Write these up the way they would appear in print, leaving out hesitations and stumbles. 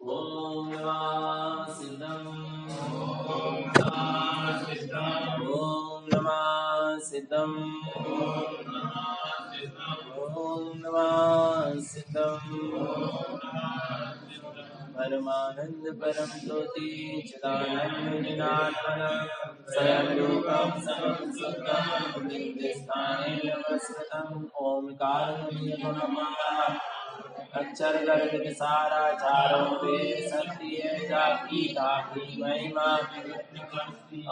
ओम नमः सिद्धम ओम नमः सिद्धम ओम नमः सिद्धम परमानंद परम ज्योति चिदानंद जनार्दन स्वयं रूपम समं सुखम स्थाने नमस्कृतम् ओमकार अक्षर गर्भ सारा चारों वेद सत्य जाति ताकी महिमा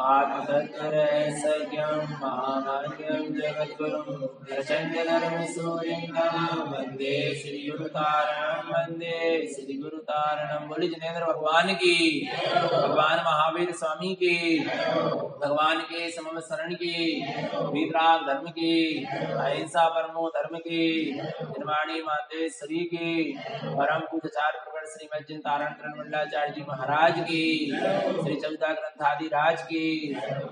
आत्मतत्व रहस्यम महाभाग्यम जगद्गुरुम प्रचंड धर्म सूर्यंगम वंदे श्री गुरु तारणम वंदे श्री गुरु तारणम। बोली जिनेन्द्र भगवान की, भगवान महावीर स्वामी की, भगवान के समम शरण की, वीतराग धर्म की, अहिंसा परमो धर्म की, निर्वाणी मातेश्वरी की, परम पूज्याचार्य प्रकट श्री मज्जन तारण मंडलाचार्य जी महाराज की, श्री चौदा ग्रंथादि राज की,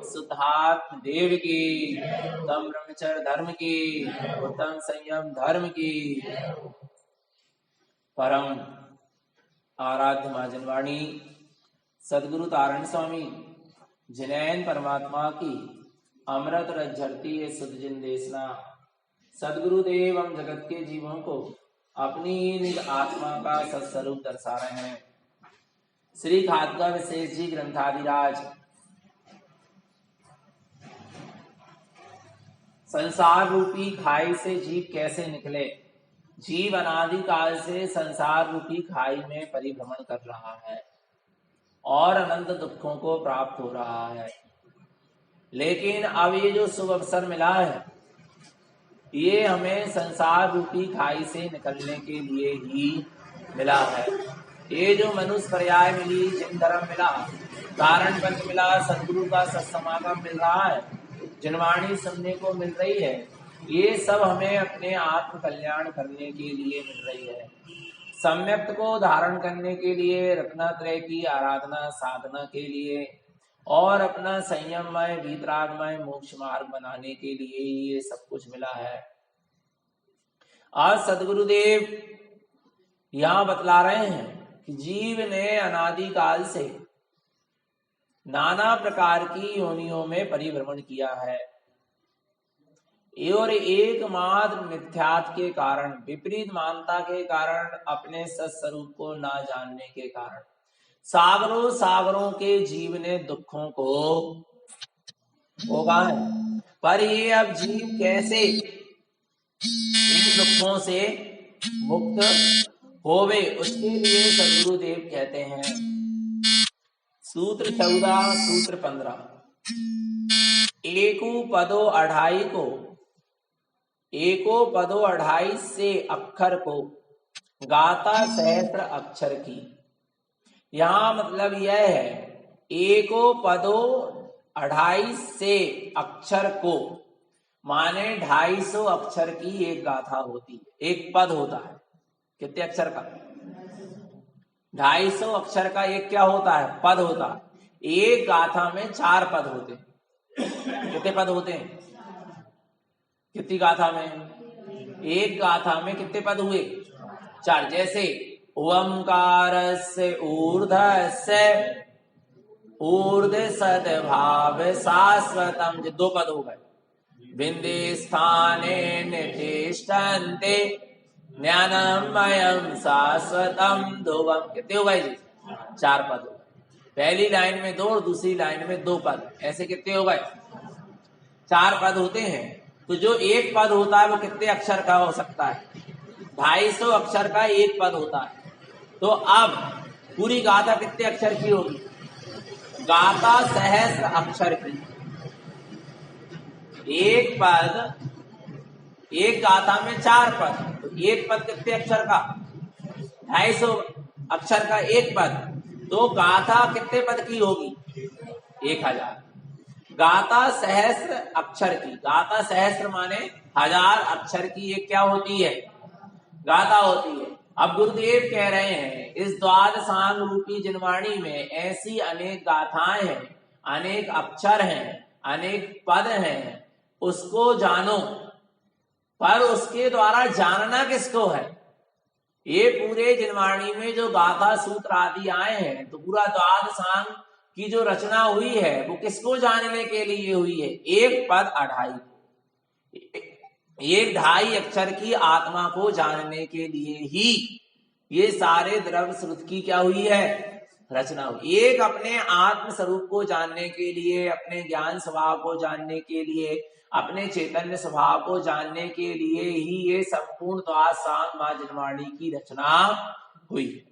शुद्धात्म देव की, उत्तम ब्रह्मचर्य धर्म की, उत्तम संयम धर्म की, परम आराध्य महाजनवाणी सदगुरु तारण स्वामी जिनैन परमात्मा की अमृत रस झरती है सुध जिन देशना। सदगुरुदेव हम जगत के जीवों को अपनी निज आत्मा का सत्स्वरूप दर्शा रहे हैं। श्री खादका विशेष जी ग्रंथादिराज संसार रूपी खाई से जीव कैसे निकले। जीव अनादि काल से संसार रूपी खाई में परिभ्रमण कर रहा है और अनंत दुखों को प्राप्त हो रहा है। लेकिन अब ये जो शुभ अवसर मिला है ये हमें संसार रूपी खाई से निकलने के लिए ही मिला है। ये जो मनुष्य पर्याय मिली, जिन धर्म मिला, कारण पद मिला, सदगुरु का सत्समागम मिल रहा है, जनवाणी सुनने को मिल रही है, ये सब हमें अपने आत्म कल्याण करने के लिए मिल रही है। सम्यक्त को धारण करने के लिए, रत्नात्रय की आराधना साधना के लिए और अपना संयममय वीतरागमय मोक्ष मार्ग बनाने के लिए ये सब कुछ मिला है। आज सदगुरुदेव यहां बतला रहे हैं कि जीव ने अनादि काल से नाना प्रकार की योनियों में परिभ्रमण किया है और एकमात्र मिथ्यात्व के कारण, विपरीत मानता के कारण, अपने सत्स्वरूप को ना जानने के कारण सागरों सागरों के जीव ने दुखों को भोगा है। पर ये अब जीव कैसे इन दुखों से मुक्त होवे, उसके लिए सदगुरुदेव कहते हैं सूत्र 14 सूत्र 15 एको पदो अढ़ाई को, एको पदो अढ़ाई से अक्षर को गाता सहस्त्र अक्षर की। यहां मतलब यह है एको पदो अढ़ाई से अक्षर को माने 250 अक्षर की एक गाथा होती है, एक पद होता है। कितने अक्षर का? 250 अक्षर का एक क्या होता है? पद होता है। एक गाथा में 4 पद होते हैं। कितने पद होते हैं? कितनी गाथा में? एक गाथा में कितने पद हुए? 4। जैसे ओंकारस्य ऊर्ध्वस्य ऊर्ध सद्भाव शाश्वतम, 2 पद हो गए। बिंदे स्थाने नितिष्ठन्ते ज्ञानमयं शाश्वतम ध्रुवम। कितने हो गए जी? 4 पद हो गए। पहली लाइन में 2 और दूसरी लाइन में 2 पद, ऐसे कितने हो गए? 4 पद होते हैं। तो जो एक पद होता है वो कितने अक्षर का हो सकता है? 250 अक्षर का एक पद होता है। तो अब पूरी गाथा कितने अक्षर की होगी? गाथा सहस्त्र अक्षर की। एक पद, एक गाथा में 4 पद, तो एक पद कितने अक्षर का? 250 अक्षर का एक पद। तो गाथा कितने पद की होगी? 1000। गाथा सहस्त्र अक्षर की, गाथा सहस्त्र माने 1000 अक्षर की एक क्या होती है? गाथा होती है। अब गुरुदेव कह रहे हैं इस द्वादशांग रूपी जिनवाणी में ऐसी अनेक गाथाएं हैं, अनेक अक्षर हैं, अनेक पद हैं, उसको जानो। पर उसके द्वारा जानना किसको है? ये पूरे जिनवाणी में जो गाथा सूत्र आदि आए हैं, तो पूरा द्वादशांग की जो रचना हुई है वो किसको जानने के लिए हुई है? एक पद अढ़ाई, एक ढाई अक्षर की आत्मा को जानने के लिए ही ये सारे द्रव्य श्रुत की क्या हुई है? रचना हुई। एक अपने आत्म स्वरूप को जानने के लिए, अपने ज्ञान स्वभाव को जानने के लिए, अपने चैतन्य स्वभाव को जानने के लिए ही ये संपूर्ण द्वादशांग मां जिनवाणी की रचना हुई है।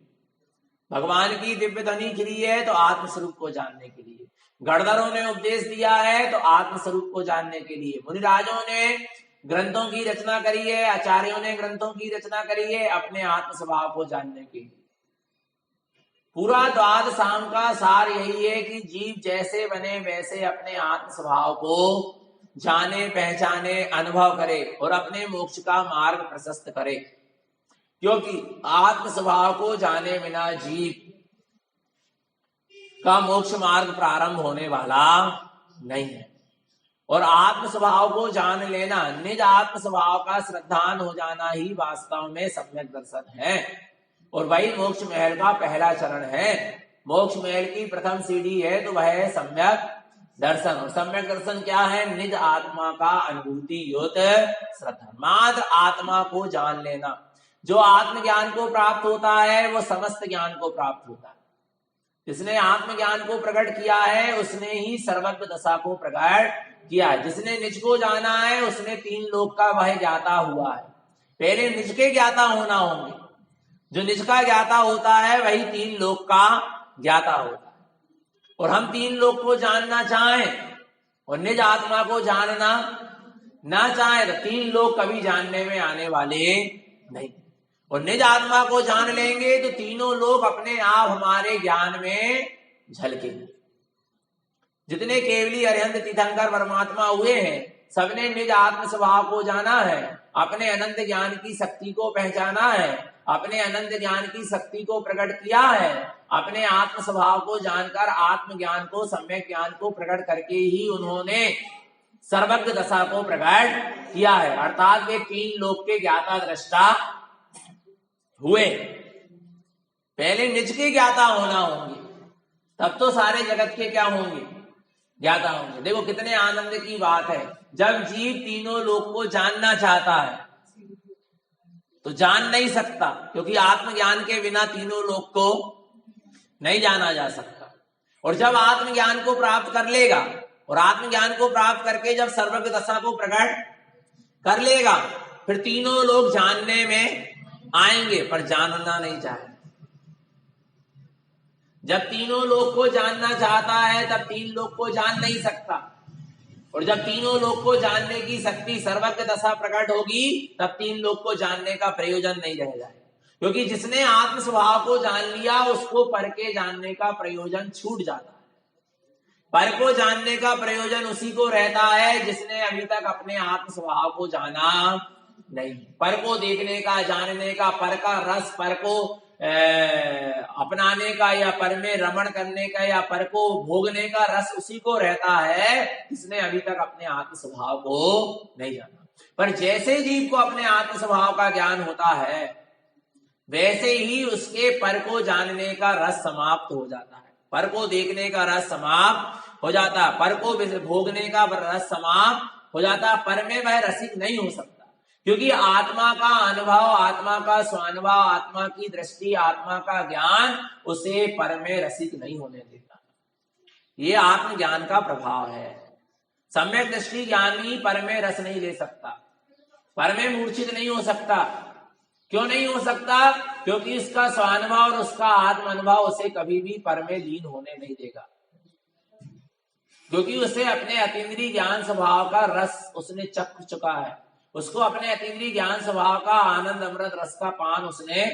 भगवान की दिव्य ध्वनि गिरी है तो आत्म स्वरूप को जानने के लिए, गणधरों ने उपदेश दिया है तो आत्म स्वरूप को जानने के लिए, मुनिराजों ने ग्रंथों की रचना करी है, आचार्यों ने ग्रंथों की रचना करी है अपने आत्म स्वभाव को जानने के लिए। पूरा द्वादशांग का सार यही है कि जीव जैसे बने वैसे अपने आत्म स्वभाव को जाने, पहचाने, अनुभव करे और अपने मोक्ष का मार्ग प्रशस्त करे, क्योंकि आत्म स्वभाव को जाने बिना जीव का मोक्ष मार्ग प्रारंभ होने वाला नहीं है। और आत्म स्वभाव को जान लेना, निज आत्म स्वभाव का श्रद्धान हो जाना ही वास्तव में सम्यक दर्शन है, और वही मोक्ष महल का पहला चरण है। मोक्ष महल की प्रथम सीढ़ी है तो वह है सम्यक दर्शन। और सम्यक दर्शन क्या है? निज आत्मा का अनुभूति युत श्रद्धा, मात्र आत्मा को जान लेना। जो आत्मज्ञान को प्राप्त होता है वो समस्त ज्ञान को प्राप्त होता है। जिसने आत्मज्ञान को प्रकट किया है उसने ही सर्वज्ञ दशा को प्रकट किया है। जिसने निज को जाना है उसने तीन लोक का वह ज्ञाता हुआ है। पहले निज के ज्ञाता होना होंगे, जो निज का ज्ञाता होता है वही तीन लोक का ज्ञाता होता है। और हम तीन लोक को जानना चाहें और निज आत्मा को जानना ना चाहे तो तीन लोग कभी जानने में आने वाले नहीं। और निज आत्मा को जान लेंगे तो तीनों लोग अपने आप हमारे ज्ञान में झलकेंगे। जितने केवली अरिहंत तीर्थंकर परमात्मा हुए हैं सबने निज आत्म स्वभाव को जाना है, अपने अनंत ज्ञान की शक्ति को पहचाना है, अपने अनंत ज्ञान की शक्ति को प्रकट किया है। अपने आत्म स्वभाव को जानकर आत्म ज्ञान को, सम्यक ज्ञान को प्रकट करके ही उन्होंने सर्वज्ञ दशा को प्रकट किया है, अर्थात वे तीन लोक के ज्ञाता दृष्टा हुए। पहले निज के ज्ञाता होना होंगे, तब तो सारे जगत के क्या होंगे? ज्ञाता होंगे। देखो कितने आनंद की बात है, जब जीव तीनों लोक को जानना चाहता है तो जान नहीं सकता, क्योंकि आत्मज्ञान के बिना तीनों लोक को नहीं जाना जा सकता। और जब आत्मज्ञान को प्राप्त कर लेगा और आत्मज्ञान को प्राप्त करके जब सर्वज्ञ दशा को प्रकट कर लेगा फिर तीनों लोग जानने में आएंगे पर जानना नहीं चाहे। जब तीनों लोग को जानना चाहता है तब तीन लोग को जान नहीं सकता, और जब तीनों लोग को जानने की शक्ति सर्वज्ञ दशा प्रकट होगी तब तीन लोग को जानने का प्रयोजन नहीं रह जाएगा। क्योंकि जिसने आत्म स्वभाव को जान लिया उसको पर के जानने का प्रयोजन छूट जाता है। पर को जानने का प्रयोजन उसी को रहता है जिसने अभी तक अपने आत्म स्वभाव को जाना नहीं। पर को देखने का, जानने का, पर का रस, पर को अपनाने का या पर में रमण करने का या पर को भोगने का रस उसी को रहता है जिसने अभी तक अपने आत्म स्वभाव को नहीं जाना। पर जैसे जीव को अपने आत्म स्वभाव का ज्ञान होता है वैसे ही उसके पर को जानने का रस समाप्त हो जाता है, पर को देखने का रस समाप्त हो जाता है, पर को भोगने का रस समाप्त हो जाता है। पर में वह रसिक नहीं हो सकता, क्योंकि आत्मा का अनुभव, आत्मा का स्वानुभव, आत्मा की दृष्टि, आत्मा का ज्ञान उसे पर में रसिक नहीं होने देता। ये आत्मज्ञान का प्रभाव है। सम्यक दृष्टि ज्ञानी पर में रस नहीं ले सकता, पर में मूर्छित नहीं हो सकता। क्यों नहीं हो सकता? क्योंकि उसका स्वानुभव और उसका आत्म अनुभव उसे कभी भी पर में लीन होने नहीं देगा, क्योंकि उसे अपने अतीन्द्रिय ज्ञान स्वभाव का रस उसने चख चुका है। उसको अपने अतीन्द्रिय ज्ञान स्वभाव का आनंद अमृत रस का पान उसने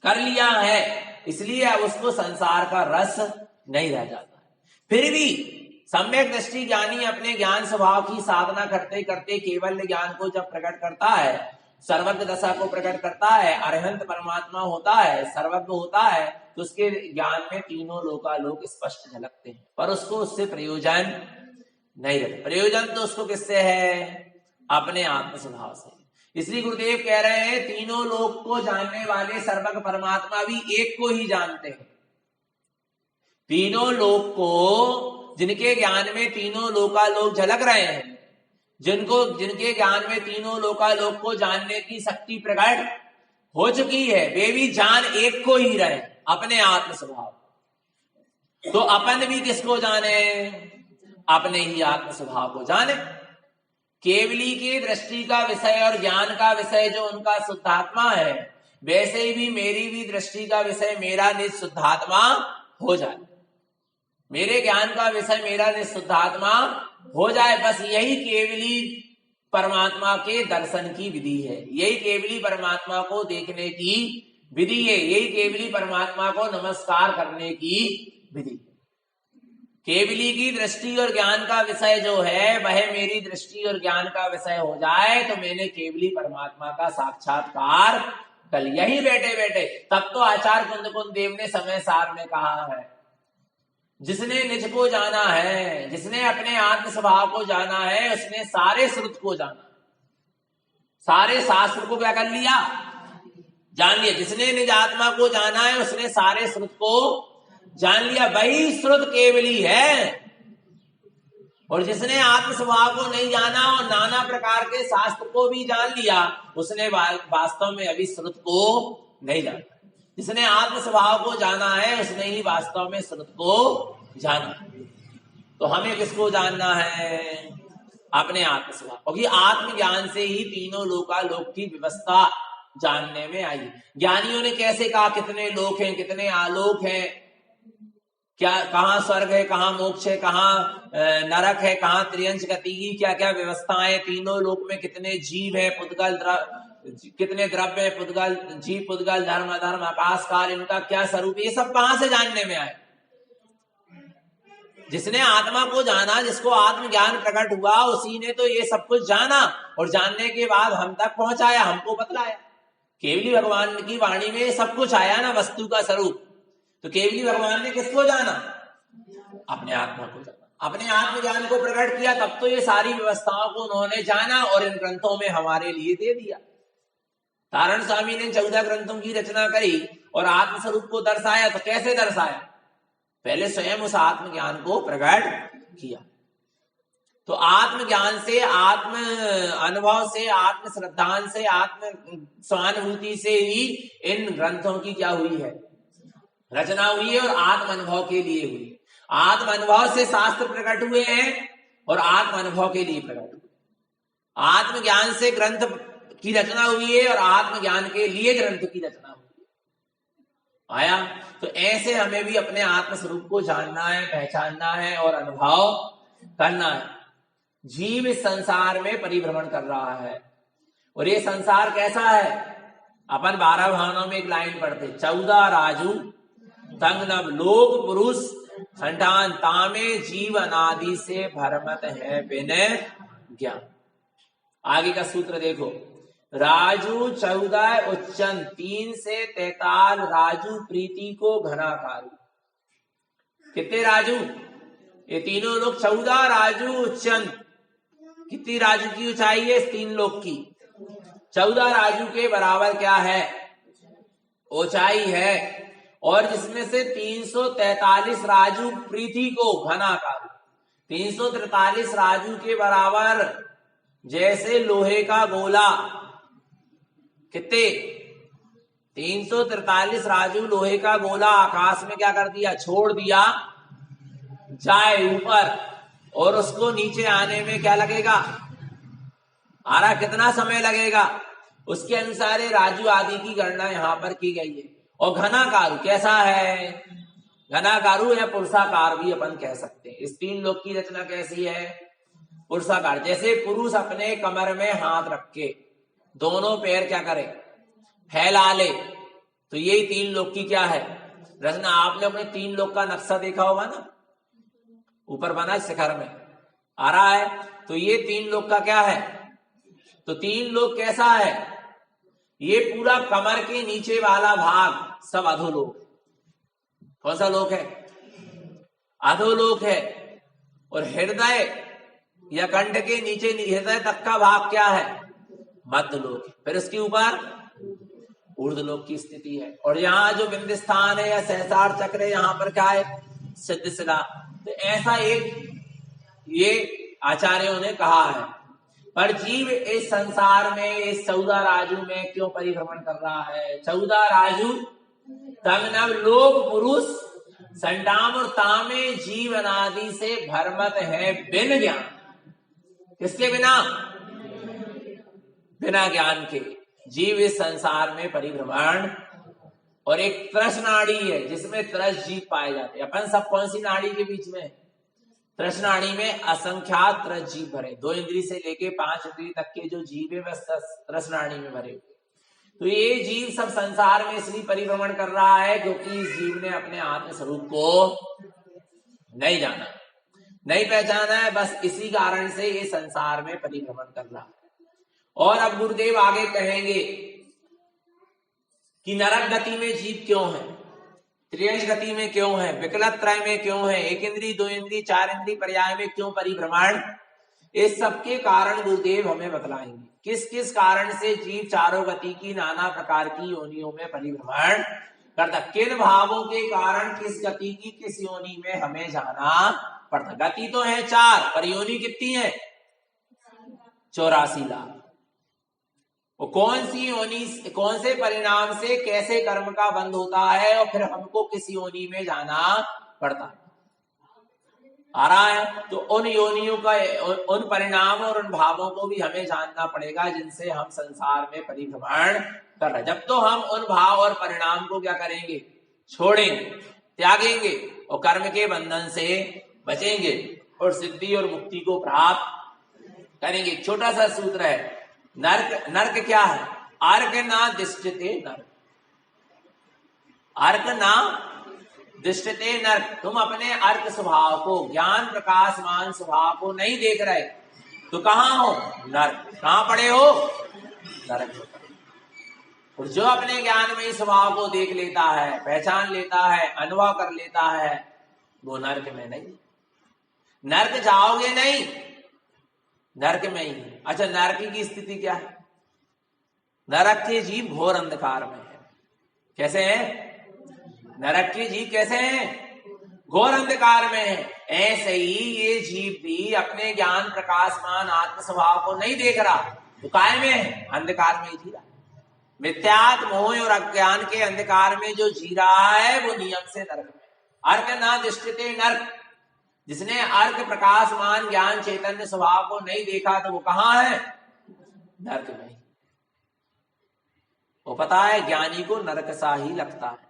कर लिया है, इसलिए अब उसको संसार का रस नहीं रह जाता है। फिर भी सम्यक दृष्टि ज्ञानी अपने ज्ञान स्वभाव की साधना करते करते केवल ज्ञान को जब प्रकट करता है, सर्वज्ञ दशा को प्रकट करता है, अरिहंत परमात्मा होता है, सर्वज्ञ होता है, तो उसके ज्ञान में तीनों लोकालोक स्पष्ट झलकते हैं। पर उसको उससे प्रयोजन नहीं रहता। प्रयोजन तो उसको किससे है? अपने आत्म स्वभाव से। इसलिए गुरुदेव कह रहे हैं तीनों लोक को जानने वाले सर्वज्ञ परमात्मा भी एक को ही जानते हैं। तीनों लोक को, जिनके ज्ञान में तीनों लोकालोक झलक रहे हैं, जिनके ज्ञान में तीनों लोकालोक को जानने की शक्ति प्रकट हो चुकी है, वे भी जान एक को ही रहे, अपने आत्म स्वभाव। तो अपन भी किसको जाने? अपने ही आत्म स्वभाव को जाने। केवली की दृष्टि का विषय और ज्ञान का विषय जो उनका शुद्धात्मा है, वैसे ही भी मेरी भी दृष्टि का विषय मेरा निज शुद्धात्मा हो जाए, मेरे ज्ञान का विषय मेरा निज शुद्धात्मा हो जाए। बस यही केवली परमात्मा के दर्शन की विधि है, यही केवली परमात्मा को देखने की विधि है, यही केवली परमात्मा को नमस्कार करने की विधि। केवली की दृष्टि और ज्ञान का विषय जो है वह मेरी दृष्टि और ज्ञान का विषय हो जाए तो मैंने केवली परमात्मा का साक्षात्कार कर लिया, यही बैठे बैठे। तब तो आचार्य कुंद देव ने समय सार में कहा है, जिसने निज को जाना है, जिसने अपने आत्म स्वभाव को जाना है, उसने सारे श्रुत को जाना, सारे शास्त्र को क्या कर लिया? जान लिया। जिसने निज आत्मा को जाना है उसने सारे श्रुत को जान लिया, वही श्रुत केवली है। और जिसने आत्म स्वभाव को नहीं जाना और नाना प्रकार के शास्त्र को भी जान लिया, उसने वास्तव में अभी श्रुत को नहीं जाना। जिसने आत्म स्वभाव को जाना है उसने ही वास्तव में श्रुत को जाना। तो हमें किसको जानना है? अपने आत्म स्वभाव, क्योंकि आत्मज्ञान से ही तीनों लोकालोक की व्यवस्था जानने में आई। ज्ञानियों ने कैसे कहा कितने लोक हैं, कितने आलोक हैं, क्या कहाँ स्वर्ग है, कहाँ मोक्ष है, कहाँ नरक है, कहाँ त्रियंश गति की क्या क्या व्यवस्थाएं, तीनों लोक में कितने जीव है, पुद्गल कितने द्रव्य है, पुद्गल जीव, पुद्गल धर्म अधर्म, आकाश काल, इनका क्या स्वरूप, ये सब कहां से जानने में आए? जिसने आत्मा को जाना, जिसको आत्मज्ञान प्रकट हुआ, उसी ने तो ये सब कुछ जाना और जानने के बाद हम तक पहुंचाया, हमको बतलाया। केवली भगवान की वाणी में सब कुछ आया ना, वस्तु का स्वरूप। तो केवली भगवान ने किसको जाना? अपने आत्मा को जाना, अपने आत्मज्ञान को प्रकट किया, तब तो ये सारी व्यवस्थाओं को उन्होंने जाना और इन ग्रंथों में हमारे लिए दे दिया। तारण स्वामी ने 14 ग्रंथों की रचना करी और आत्म स्वरूप को दर्शाया। तो कैसे दर्शाया? पहले स्वयं उस आत्मज्ञान को प्रकट किया। तो आत्मज्ञान से, आत्म अनुभव से, आत्म श्रद्धान से, आत्म स्वानुभूति से ही इन ग्रंथों की क्या हुई है? रचना हुई है, और आत्म अनुभव के लिए हुई। आत्म अनुभव से शास्त्र प्रकट हुए हैं और आत्म अनुभव के लिए प्रकट हुए। आत्मज्ञान से ग्रंथ की रचना हुई है और आत्मज्ञान के लिए ग्रंथ की रचना हुई है। आया? तो ऐसे हमें भी अपने आत्म स्वरूप को जानना है, पहचानना है और अनुभव करना है। जीव इस संसार में परिभ्रमण कर रहा है, और ये संसार कैसा है? अपन 12 भावनाओं में एक लाइन पढ़ते, 14 राजू तंग नव लोक पुरुष संठान तामे जीव अनादि से भरमत है बिन ज्ञान। आगे का सूत्र देखो, राजू 14 उच्चन 3 से 43 राजू प्रीति को घनाकारु। कितने राजू? ये तीनों लोग 14 राजू उच्चन। कितनी राजू की ऊंचाई है इस 3 लोग की? 14 राजू के बराबर क्या है? ऊंचाई है। और जिसमें से 343 राजू प्रीति को घनाकारु, 343 राजू के बराबर जैसे लोहे का गोला। कितने? 343 राजू लोहे का गोला आकाश में क्या कर दिया? छोड़ दिया जाए ऊपर, और उसको नीचे आने में क्या लगेगा? आ रहा कितना समय लगेगा? उसके अनुसार राजू आदि की गणना यहां पर की गई है। और घनाकारु कैसा है? घनाकारु या पुरुषाकार भी अपन कह सकते हैं। इस 3 लोक की रचना कैसी है? पुरुषाकार। जैसे पुरुष अपने कमर में हाथ रख के दोनों पैर क्या करे? फैला ले। तो यही 3 लोक की क्या है? रचना। आपने अपने 3 लोक का नक्शा देखा होगा ना, ऊपर बना शिखर में आ रहा है। तो ये 3 लोक का क्या है? तो 3 लोक कैसा है? ये पूरा कमर के नीचे वाला भाग सब अधोलोक। कौन सा लोक है? अधोलोक है। और हृदय या कंठ के नीचे हृदय तक का भाग क्या है? मध्य लोक, फिर उसके ऊपर ऊर्ध्व लोक की स्थिति है। और यहाँ जो बिंदु स्थान है या सहस्रार चक्र है, यहाँ पर क्या है? सिद्ध शिला। तो ऐसा एक ये आचार्यों ने कहा है। पर जीव इस संसार में, इस 14 राजू में क्यों परिभ्रमण कर रहा है? 14 राजू तब नव लोक पुरुष संडाम और तामे जीव अनादि से भरमत है बिन ज्ञान। किसके बिना? बिना ज्ञान के जीव इस संसार में परिभ्रमण। और एक त्रस नाड़ी है जिसमें त्रस जीव पाए जाते हैं। अपन सब कौन सी नाड़ी के बीच में? त्रस नाड़ी में असंख्यात त्रस जीव भरे, 2 इंद्री से लेके 5 इंद्री तक के जो जीव है बस त्रस नाड़ी में भरे। तो ये जीव सब संसार में इसलिए परिभ्रमण कर रहा है क्योंकि इस जीव ने अपने आत्म स्वरूप को नहीं जाना, नहीं पहचाना है। बस इसी कारण से ये संसार में परिभ्रमण कर रहा है। और अब गुरुदेव आगे कहेंगे कि नरक गति में जीव क्यों है, त्रियंश गति में क्यों है, विकलत त्रय में क्यों है, 1 इंद्री 2 इंद्री 4 इंद्री पर्याय में क्यों परिभ्रमण। इस सबके कारण गुरुदेव हमें बतलाएंगे किस किस कारण से जीव चारों गति की नाना प्रकार की योनियों में परिभ्रमण करता, किन भावों के कारण किस गति की किस योनि में हमें जाना पड़ता। गति तो है 4, पर योनि कितनी है? 84 लाख। वो कौन सी योनि, कौन से परिणाम से कैसे कर्म का बंध होता है और फिर हमको किस योनि में जाना पड़ता है, आ रहा है। तो उन योनियों का, उन परिणाम और उन भावों को भी हमें जानना पड़ेगा जिनसे हम संसार में परिभ्रमण कर रहे। जब तो हम उन भाव और परिणाम को क्या करेंगे? छोड़ेंगे, त्यागेंगे और कर्म के बंधन से बचेंगे और सिद्धि और मुक्ति को प्राप्त करेंगे। छोटा सा सूत्र है, नर्क। नर्क क्या है? अर्क ना दिष्टते नर्क, अर्क ना दिष्टते नर्क। तुम अपने अर्क स्वभाव को, ज्ञान प्रकाशमान स्वभाव को नहीं देख रहे तो कहां हो? नर्क। कहां पड़े हो? नरक में। और जो अपने ज्ञान में स्वभाव को देख लेता है, पहचान लेता है, अनुभव कर लेता है, वो नर्क में नहीं। नर्क जाओगे नहीं, नरक में ही। अच्छा, नरक की स्थिति क्या है? नरक के जीव घोर अंधकार में है। कैसे हैं? नरक के जीव कैसे हैं? घोर अंधकार में है। ऐसे ही ये जीव भी अपने ज्ञान प्रकाशमान आत्म स्वभाव को नहीं देख रहा तो काय में है? अंधकार में ही जी रहा। मिथ्यात मोह और अज्ञान के अंधकार में जो जी रहा है वो नियम से नरक में। अर्क ना दृष्टिते नरक, जिसने अर्क प्रकाशमान ज्ञान चैतन्य स्वभाव को नहीं देखा तो वो कहां है? नरक में। वो पता है ज्ञानी को नरक सा ही लगता है।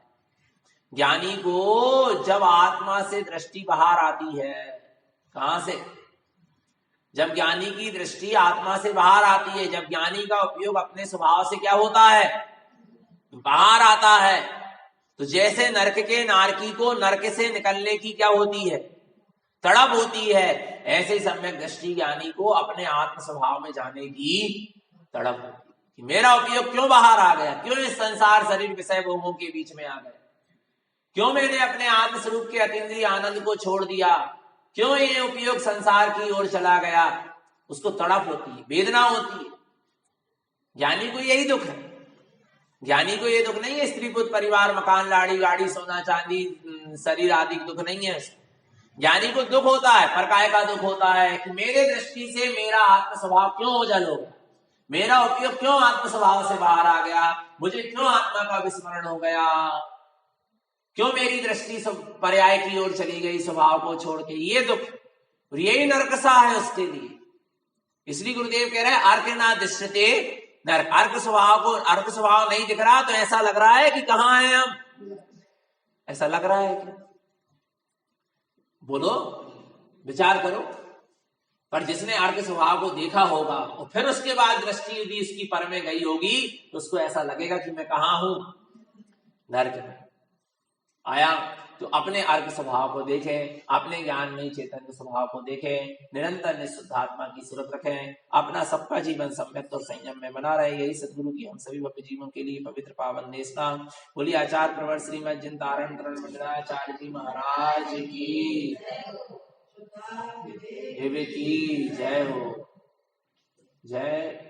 ज्ञानी को जब आत्मा से दृष्टि बाहर आती है, कहां से? जब ज्ञानी की दृष्टि आत्मा से बाहर आती है, जब ज्ञानी का उपयोग अपने स्वभाव से क्या होता है? बाहर आता है। तो जैसे नरक के नारकी को नरक से निकलने की क्या होती है? तड़प होती है, ऐसे ही सम्यक दृष्टि ज्ञानी को अपने आत्म स्वभाव में जाने की तड़प होती है कि मेरा उपयोग क्यों बाहर आ गया, क्यों इस संसार शरीर विषय भोगों के बीच में आ गया, क्यों मैंने अपने आत्म स्वरूप के अतीन्द्रिय आनंद को छोड़ दिया, क्यों ये उपयोग संसार की ओर चला गया। उसको तड़प होती है, वेदना होती है। ज्ञानी को यही दुख है। ज्ञानी को ये दुख नहीं है स्त्री पुत्र परिवार मकान लाड़ी गाड़ी सोना चांदी शरीर आदि दुख नहीं है। ज्ञानी को दुख होता है, परकाय का दुख होता है कि मेरे दृष्टि से मेरा आत्म स्वभाव क्यों ओझल हो गया, मेरा उपयोग क्यों आत्म स्वभाव से बाहर आ गया, मुझे क्यों आत्मा का विस्मरण हो गया, क्यों मेरी दृष्टि पर्याय की ओर चली गई स्वभाव को छोड़ के। ये दुख, और यही नरक सा है उसके लिए। इसलिए गुरुदेव कह रहे हैं अर्क ना दृश्यते नरक। अर्क स्वभाव को, अर्क स्वभाव नहीं दिख रहा तो ऐसा लग रहा है कि कहां है हम, ऐसा लग रहा है कि बोलो, विचार करो। पर जिसने अर्क स्वभाव को देखा होगा और फिर उसके बाद दृष्टि यदि उसकी पर में गई होगी तो उसको ऐसा लगेगा कि मैं कहां हूं? नरक में आया। तो अपने अर्क स्वभाव को देखें, अपने ज्ञान में चैतन्य स्वभाव को देखें, निरंतर निशुद्धात्मा की सूरत रखें, अपना सबका जीवन सम्यक और संयम में बना रहे। यही सदगुरु की हम सभी भक्त जीवन के लिए पवित्र पावन देशना। बोलिए आचार्य प्रवर श्रीमद जिनतारण मंडलाचार्य जी महाराज की जय हो। जय